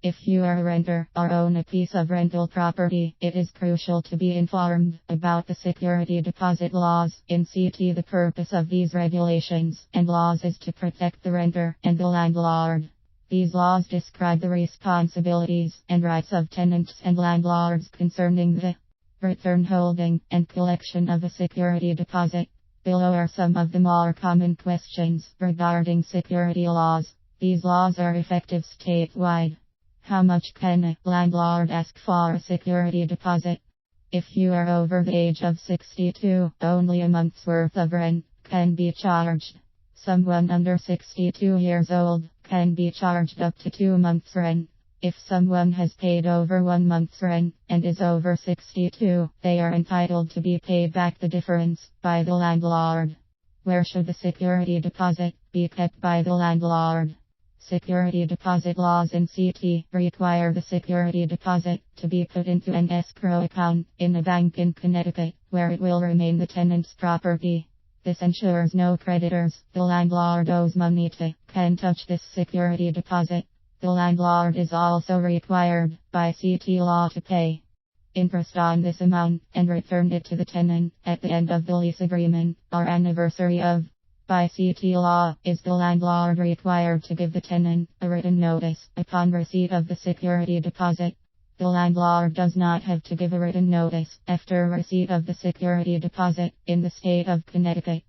If you are a renter or own a piece of rental property, it is crucial to be informed about the security deposit laws in CT. The purpose of these regulations and laws is to protect the renter and the landlord. These laws describe the responsibilities and rights of tenants and landlords concerning the return, holding, and collection of a security deposit. Below are some of the more common questions regarding security laws. These laws are effective statewide. How much can a landlord ask for a security deposit? If you are over the age of 62, only a month's worth of rent can be charged. Someone under 62 years old can be charged up to 2 months' rent. If someone has paid over 1 month's rent and is over 62, they are entitled to be paid back the difference by the landlord. Where should the security deposit be kept by the landlord? Security deposit laws in CT require the security deposit to be put into an escrow account in a bank in Connecticut, where it will remain the tenant's property. This ensures no creditors the landlord owes money to can touch this security deposit. The landlord is also required by CT law to pay interest on this amount and return it to the tenant at the end of the lease agreement or anniversary of. By CT law, is the landlord required to give the tenant a written notice upon receipt of the security deposit? The landlord does not have to give a written notice after receipt of the security deposit in the state of Connecticut.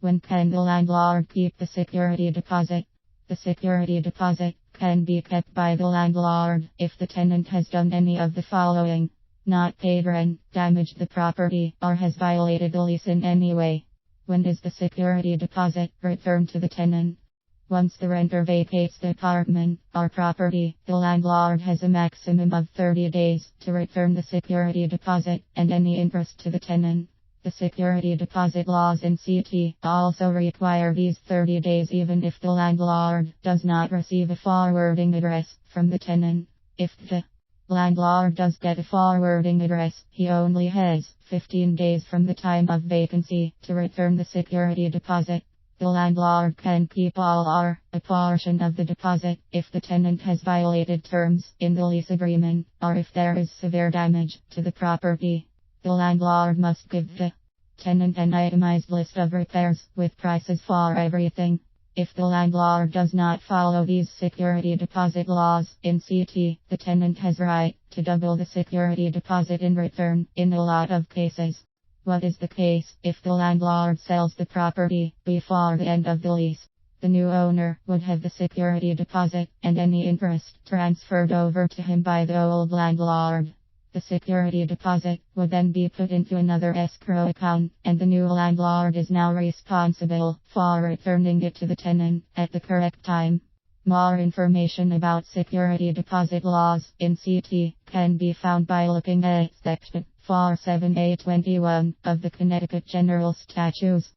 When can the landlord keep the security deposit? The security deposit can be kept by the landlord if the tenant has done any of the following: not paid rent, damaged the property, or has violated the lease in any way. When is the security deposit returned to the tenant? Once the renter vacates the apartment or property, the landlord has a maximum of 30 days to return the security deposit and any interest to the tenant. The security deposit laws in CT also require these 30 days even if the landlord does not receive a forwarding address from the tenant. If the landlord does get a forwarding address, he only has 15 days from the time of vacancy to return the security deposit. The landlord can keep all or a portion of the deposit if the tenant has violated terms in the lease agreement or if there is severe damage to the property. The landlord must give the tenant an itemized list of repairs with prices for everything. If the landlord does not follow these security deposit laws in CT, the tenant has right to double the security deposit in return in a lot of cases. What is the case if the landlord sells the property before the end of the lease? The new owner would have the security deposit and any interest transferred over to him by the old landlord. The security deposit would then be put into another escrow account, and the new landlord is now responsible for returning it to the tenant at the correct time. More information about security deposit laws in CT can be found by looking at Section 47A21 of the Connecticut General Statutes.